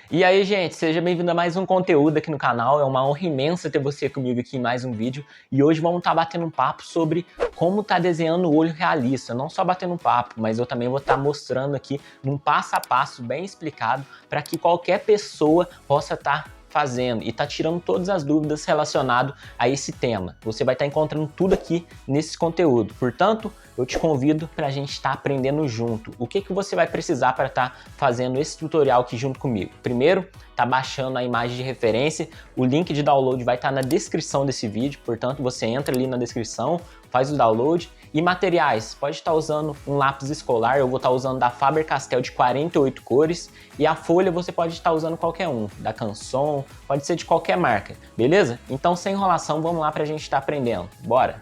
E aí, gente, seja bem-vindo a mais um conteúdo aqui no canal. É uma honra imensa ter você comigo aqui em mais um vídeo. E hoje vamos estar batendo um papo sobre como tá desenhando o olho realista. Não só batendo um papo, mas eu também vou estar mostrando aqui num passo a passo bem explicado para que qualquer pessoa possa estar fazendo e tá tirando todas as dúvidas relacionadas a esse tema. Você vai estar encontrando tudo aqui nesse conteúdo. Portanto, eu te convido para a gente estar aprendendo junto. O que você vai precisar para estar fazendo esse tutorial aqui junto comigo? Primeiro, tá baixando a imagem de referência. O link de download vai estar na descrição desse vídeo. Portanto, você entra ali na descrição, faz o download. E materiais, pode estar usando um lápis escolar, eu vou estar usando da Faber-Castell de 48 cores, e a folha você pode estar usando qualquer um, da Canson, pode ser de qualquer marca, beleza? Então sem enrolação, vamos lá para a gente estar aprendendo, bora!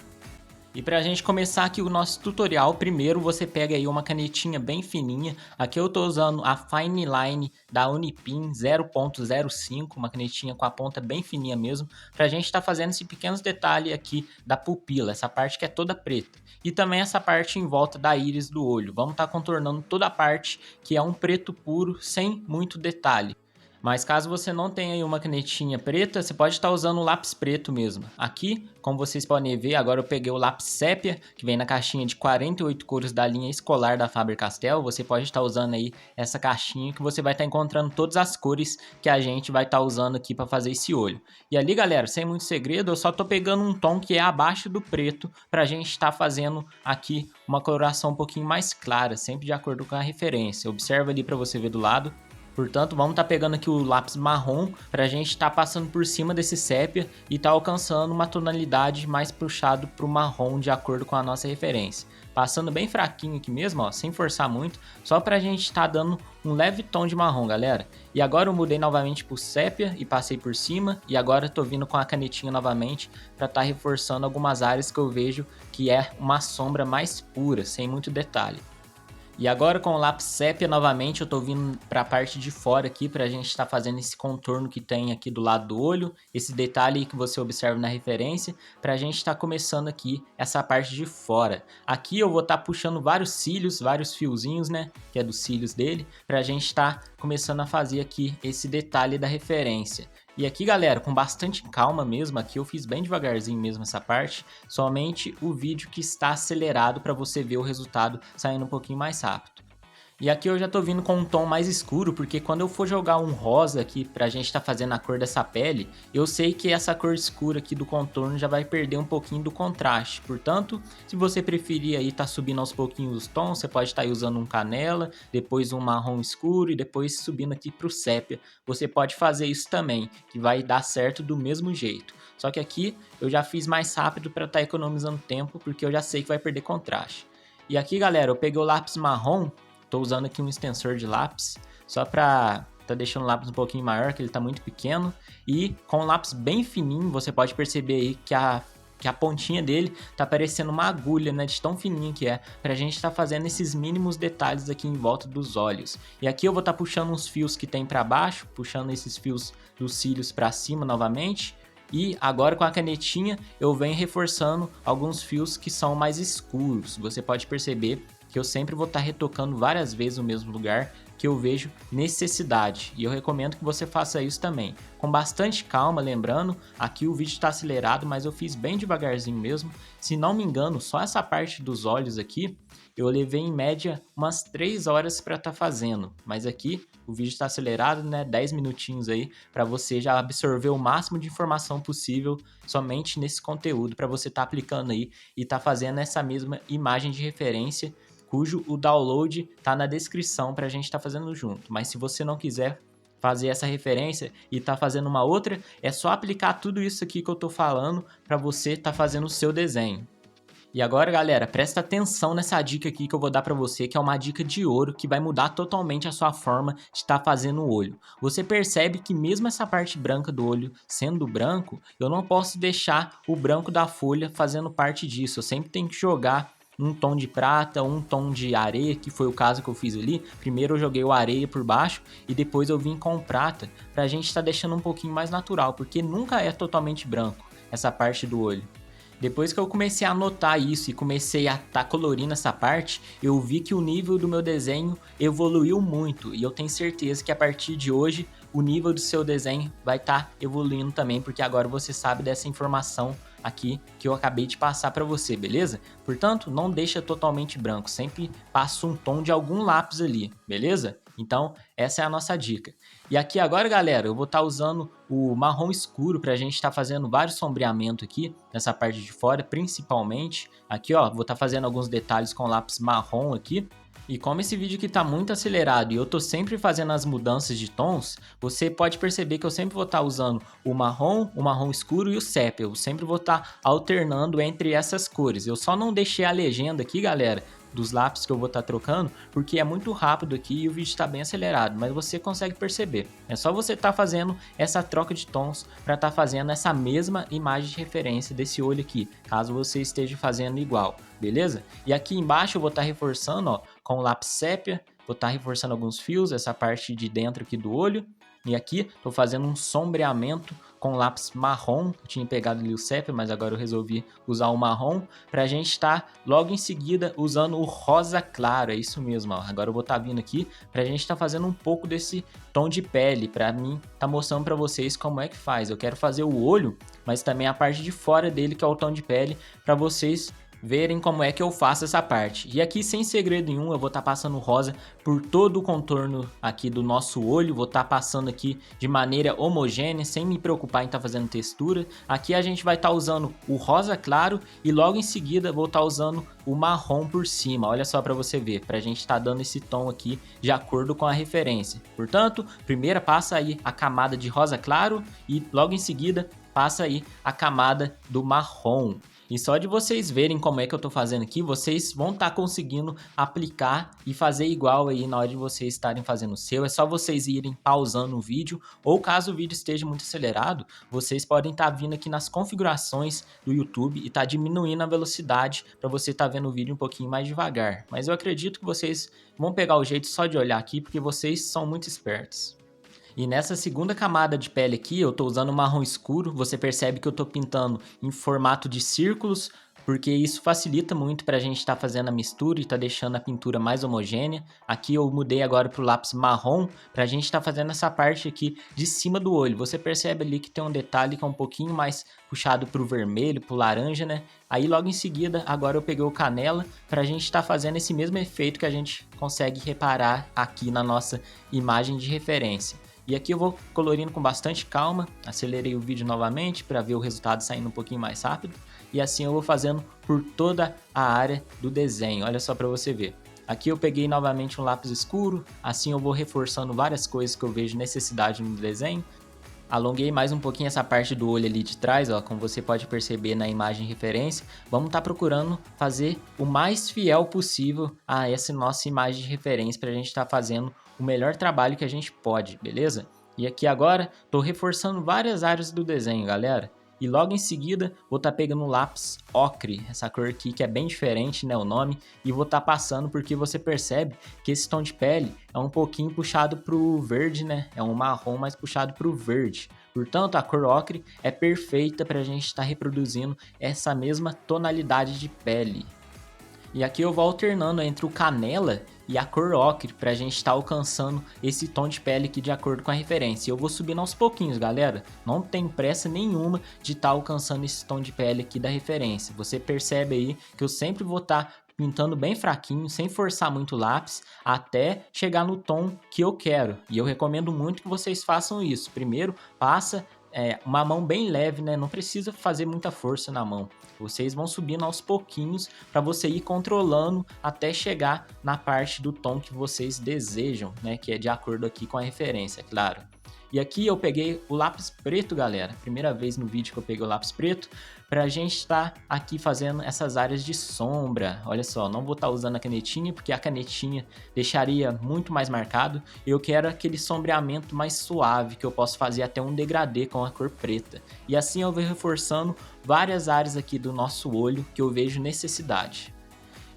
E para a gente começar aqui o nosso tutorial, primeiro você pega aí uma canetinha bem fininha. Aqui eu estou usando a Fine Line da Unipin 0.05, uma canetinha com a ponta bem fininha mesmo, para a gente estar fazendo esse pequenos detalhes aqui da pupila, essa parte que é toda preta. E também essa parte em volta da íris do olho. Vamos estar contornando toda a parte que é um preto puro, sem muito detalhe. Mas caso você não tenha aí uma canetinha preta, você pode estar usando o lápis preto mesmo. Aqui, como vocês podem ver, agora eu peguei o lápis sépia, que vem na caixinha de 48 cores da linha escolar da Faber-Castell. Você pode estar usando aí essa caixinha que você vai estar encontrando todas as cores que a gente vai estar usando aqui para fazer esse olho. E ali, galera, sem muito segredo, eu só tô pegando um tom que é abaixo do preto para a gente estar fazendo aqui uma coloração um pouquinho mais clara, sempre de acordo com a referência. Observa ali para você ver do lado. Portanto, vamos estar pegando aqui o lápis marrom para a gente estar passando por cima desse sépia e estar alcançando uma tonalidade mais puxado para o marrom de acordo com a nossa referência. Passando bem fraquinho aqui mesmo, ó, sem forçar muito, só para a gente estar dando um leve tom de marrom, galera. E agora eu mudei novamente para o sépia e passei por cima, e agora estou vindo com a canetinha novamente para estar reforçando algumas áreas que eu vejo que é uma sombra mais pura, sem muito detalhe. E agora com o lápis sépia novamente eu tô vindo para a parte de fora aqui para a gente estar fazendo esse contorno que tem aqui do lado do olho, esse detalhe que você observa na referência, para a gente estar começando aqui essa parte de fora. Aqui eu vou estar puxando vários cílios, vários fiozinhos, né, que é dos cílios dele, para a gente estar começando a fazer aqui esse detalhe da referência. E aqui, galera, com bastante calma mesmo, aqui eu fiz bem devagarzinho mesmo essa parte, somente o vídeo que está acelerado para você ver o resultado saindo um pouquinho mais rápido. E aqui eu já tô vindo com um tom mais escuro, porque quando eu for jogar um rosa aqui pra gente tá fazendo a cor dessa pele, eu sei que essa cor escura aqui do contorno já vai perder um pouquinho do contraste. Portanto, se você preferir aí tá subindo aos pouquinhos os tons, você pode estar aí usando um canela, depois um marrom escuro e depois subindo aqui pro sépia. Você pode fazer isso também, que vai dar certo do mesmo jeito. Só que aqui eu já fiz mais rápido para estar economizando tempo, porque eu já sei que vai perder contraste. E aqui, galera, eu peguei o lápis marrom. Tô usando aqui um extensor de lápis, só pra tá deixando o lápis um pouquinho maior, que ele tá muito pequeno. E com o lápis bem fininho, você pode perceber aí que a pontinha dele tá parecendo uma agulha, né, de tão fininho que é, pra gente tá fazendo esses mínimos detalhes aqui em volta dos olhos. E aqui eu vou tá puxando uns fios que tem pra baixo, puxando esses fios dos cílios pra cima novamente. E agora com a canetinha eu venho reforçando alguns fios que são mais escuros. Você pode perceber que eu sempre vou estar retocando várias vezes no mesmo lugar que eu vejo necessidade. E eu recomendo que você faça isso também. Com bastante calma, lembrando, aqui o vídeo está acelerado, mas eu fiz bem devagarzinho mesmo. Se não me engano, só essa parte dos olhos aqui, eu levei em média umas 3 horas para estar fazendo. Mas aqui o vídeo está acelerado, né? 10 minutinhos aí para você já absorver o máximo de informação possível somente nesse conteúdo, para você estar aplicando aí e estar fazendo essa mesma imagem de referência, cujo o download tá na descrição para a gente estar fazendo junto. Mas se você não quiser fazer essa referência e tá fazendo uma outra, é só aplicar tudo isso aqui que eu tô falando para você estar fazendo o seu desenho. E agora, galera, presta atenção nessa dica aqui que eu vou dar para você, que é uma dica de ouro que vai mudar totalmente a sua forma de estar fazendo o olho. Você percebe que mesmo essa parte branca do olho sendo branco, eu não posso deixar o branco da folha fazendo parte disso. Eu sempre tenho que jogar um tom de prata, um tom de areia, que foi o caso que eu fiz ali. Primeiro eu joguei o areia por baixo e depois eu vim com o prata, pra gente estar deixando um pouquinho mais natural, porque nunca é totalmente branco essa parte do olho. Depois que eu comecei a notar isso e comecei a estar colorindo essa parte, eu vi que o nível do meu desenho evoluiu muito. E eu tenho certeza que a partir de hoje, o nível do seu desenho vai estar evoluindo também, porque agora você sabe dessa informação aqui que eu acabei de passar para você, beleza? Portanto, não deixa totalmente branco, sempre passa um tom de algum lápis ali, beleza? Então, essa é a nossa dica. E aqui agora, galera, eu vou estar usando o marrom escuro para a gente estar fazendo vários sombreamentos aqui, nessa parte de fora, principalmente. Aqui, ó, vou estar fazendo alguns detalhes com lápis marrom aqui. E como esse vídeo aqui tá muito acelerado e eu tô sempre fazendo as mudanças de tons, você pode perceber que eu sempre vou estar usando o marrom escuro e o sépia. Eu sempre vou estar alternando entre essas cores. Eu só não deixei a legenda aqui, galera, dos lápis que eu vou estar trocando, porque é muito rápido aqui e o vídeo está bem acelerado, mas você consegue perceber. É só você estar fazendo essa troca de tons para estar fazendo essa mesma imagem de referência desse olho aqui, caso você esteja fazendo igual, beleza? E aqui embaixo eu vou estar reforçando, ó, com o lápis sépia, vou estar reforçando alguns fios, essa parte de dentro aqui do olho. E aqui estou fazendo um sombreamento com lápis marrom, eu tinha pegado ali o sépia, mas agora eu resolvi usar o marrom, para a gente estar logo em seguida usando o rosa claro, é isso mesmo, ó. Agora eu vou estar vindo aqui para a gente estar fazendo um pouco desse tom de pele, para mim tá mostrando para vocês como é que faz. Eu quero fazer o olho, mas também a parte de fora dele, que é o tom de pele, para vocês verem como é que eu faço essa parte. E aqui, sem segredo nenhum, eu vou estar passando rosa por todo o contorno aqui do nosso olho, vou estar passando aqui de maneira homogênea, sem me preocupar em estar fazendo textura. Aqui a gente vai estar usando o rosa claro e logo em seguida vou estar usando o marrom por cima, olha só para você ver, para a gente estar dando esse tom aqui de acordo com a referência. Portanto, primeiro passa aí a camada de rosa claro e logo em seguida passa aí a camada do marrom. E só de vocês verem como é que eu tô fazendo aqui, vocês vão estar conseguindo aplicar e fazer igual aí na hora de vocês estarem fazendo o seu. É só vocês irem pausando o vídeo, ou caso o vídeo esteja muito acelerado, vocês podem estar vindo aqui nas configurações do YouTube e tá diminuindo a velocidade para você estar vendo o vídeo um pouquinho mais devagar. Mas eu acredito que vocês vão pegar o jeito só de olhar aqui, porque vocês são muito espertos. E nessa segunda camada de pele aqui, eu tô usando marrom escuro, você percebe que eu tô pintando em formato de círculos, porque isso facilita muito para a gente estar fazendo a mistura e tá deixando a pintura mais homogênea. Aqui eu mudei agora pro lápis marrom, para a gente estar fazendo essa parte aqui de cima do olho. Você percebe ali que tem um detalhe que é um pouquinho mais puxado pro vermelho, pro laranja, né? Aí logo em seguida, agora eu peguei o canela para a gente estar fazendo esse mesmo efeito que a gente consegue reparar aqui na nossa imagem de referência. E aqui eu vou colorindo com bastante calma, acelerei o vídeo novamente para ver o resultado saindo um pouquinho mais rápido. E assim eu vou fazendo por toda a área do desenho, olha só para você ver. Aqui eu peguei novamente um lápis escuro, assim eu vou reforçando várias coisas que eu vejo necessidade no desenho. Alonguei mais um pouquinho essa parte do olho ali de trás, ó, como você pode perceber na imagem referência. Vamos estar procurando fazer o mais fiel possível a essa nossa imagem de referência para a gente estar fazendo o melhor trabalho que a gente pode, beleza? E aqui agora, estou reforçando várias áreas do desenho, galera. E logo em seguida, vou estar pegando o lápis ocre, essa cor aqui que é bem diferente, né, o nome, e vou estar passando porque você percebe que esse tom de pele é um pouquinho puxado pro verde, né, é um marrom mais puxado pro verde. Portanto, a cor ocre é perfeita para a gente estar reproduzindo essa mesma tonalidade de pele. E aqui eu vou alternando entre o canela e a cor ocre para a gente estar alcançando esse tom de pele aqui de acordo com a referência. Eu vou subindo aos pouquinhos, galera. Não tem pressa nenhuma de estar alcançando esse tom de pele aqui da referência. Você percebe aí que eu sempre vou estar pintando bem fraquinho, sem forçar muito o lápis, até chegar no tom que eu quero. E eu recomendo muito que vocês façam isso. Primeiro, passa uma mão bem leve, né? Não precisa fazer muita força na mão. Vocês vão subindo aos pouquinhos para você ir controlando até chegar na parte do tom que vocês desejam, né? Que é de acordo aqui com a referência, é claro. E aqui eu peguei o lápis preto, galera. Primeira vez no vídeo que eu peguei o lápis preto. Pra gente estar aqui fazendo essas áreas de sombra. Olha só, não vou estar usando a canetinha, porque a canetinha deixaria muito mais marcado. Eu quero aquele sombreamento mais suave, que eu posso fazer até um degradê com a cor preta. E assim eu vou reforçando várias áreas aqui do nosso olho que eu vejo necessidade.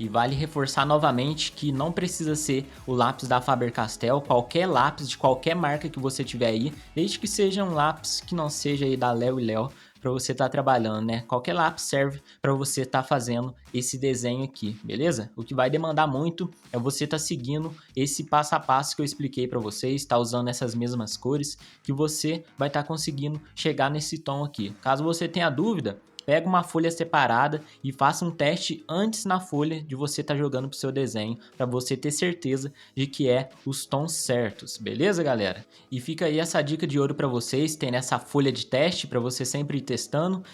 E vale reforçar novamente que não precisa ser o lápis da Faber-Castell, qualquer lápis de qualquer marca que você tiver aí, desde que seja um lápis que não seja aí da Léo e Léo, para você estar trabalhando, né? Qualquer lápis serve para você estar fazendo esse desenho aqui, beleza? O que vai demandar muito é você estar seguindo esse passo a passo que eu expliquei para vocês, tá usando essas mesmas cores, que você vai estar conseguindo chegar nesse tom aqui. Caso você tenha dúvida, pega uma folha separada e faça um teste antes na folha de você estar jogando pro seu desenho, para você ter certeza de que é os tons certos, beleza, galera? E fica aí essa dica de ouro para vocês, tem nessa folha de teste para você sempre ir testando.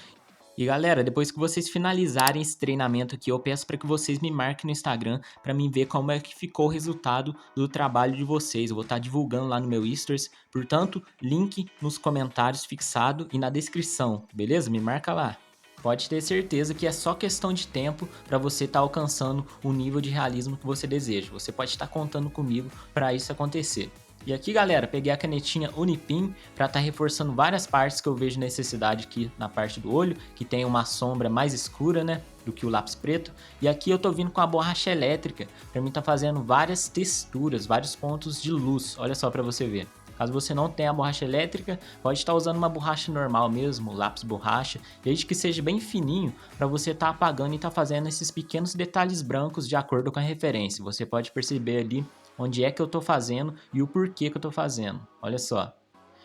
E galera, depois que vocês finalizarem esse treinamento aqui, eu peço para que vocês me marquem no Instagram para mim ver como é que ficou o resultado do trabalho de vocês. Eu vou estar divulgando lá no meu Stories, portanto, link nos comentários fixado e na descrição, beleza? Me marca lá. Pode ter certeza que é só questão de tempo para você estar alcançando o nível de realismo que você deseja. Você pode estar contando comigo para isso acontecer. E aqui, galera, peguei a canetinha Unipin para estar reforçando várias partes que eu vejo necessidade aqui na parte do olho, que tem uma sombra mais escura, né, do que o lápis preto. E aqui eu tô vindo com a borracha elétrica para mim estar fazendo várias texturas, vários pontos de luz. Olha só para você ver. Caso você não tenha a borracha elétrica, pode estar usando uma borracha normal mesmo, lápis borracha, desde que seja bem fininho, para você estar apagando e estar fazendo esses pequenos detalhes brancos de acordo com a referência. Você pode perceber ali onde é que eu estou fazendo e o porquê que eu estou fazendo. Olha só.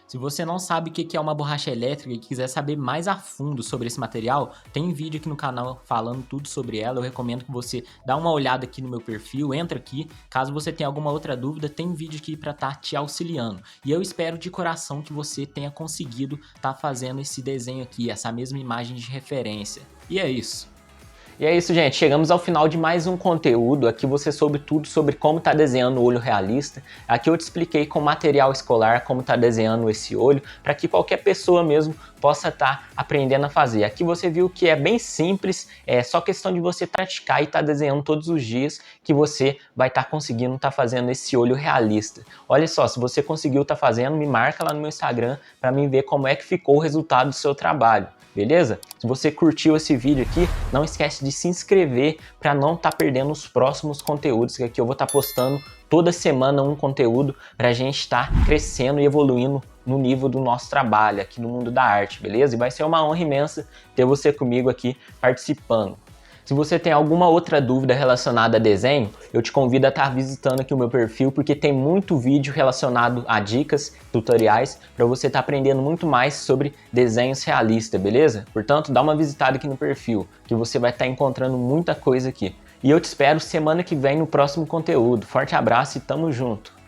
Se você não sabe o que é uma borracha elétrica e quiser saber mais a fundo sobre esse material, tem vídeo aqui no canal falando tudo sobre ela. Eu recomendo que você dá uma olhada aqui no meu perfil, entra aqui. Caso você tenha alguma outra dúvida, tem vídeo aqui para estar te auxiliando. E eu espero de coração que você tenha conseguido estar fazendo esse desenho aqui, essa mesma imagem de referência. E é isso. E é isso, gente. Chegamos ao final de mais um conteúdo. Aqui você soube tudo sobre como tá desenhando o olho realista. Aqui eu te expliquei com material escolar como tá desenhando esse olho, para que qualquer pessoa mesmo possa estar aprendendo a fazer. Aqui você viu que é bem simples, é só questão de você praticar e estar desenhando todos os dias que você vai estar conseguindo estar fazendo esse olho realista. Olha só, se você conseguiu estar fazendo, me marca lá no meu Instagram para mim ver como é que ficou o resultado do seu trabalho. Beleza? Se você curtiu esse vídeo aqui, não esquece de se inscrever para não estar perdendo os próximos conteúdos, que aqui eu vou estar postando toda semana um conteúdo para a gente estar crescendo e evoluindo no nível do nosso trabalho aqui no mundo da arte, beleza? E vai ser uma honra imensa ter você comigo aqui participando. Se você tem alguma outra dúvida relacionada a desenho, eu te convido a estar visitando aqui o meu perfil, porque tem muito vídeo relacionado a dicas, tutoriais, para você estar aprendendo muito mais sobre desenhos realistas, beleza? Portanto, dá uma visitada aqui no perfil, que você vai estar encontrando muita coisa aqui. E eu te espero semana que vem no próximo conteúdo. Forte abraço e tamo junto!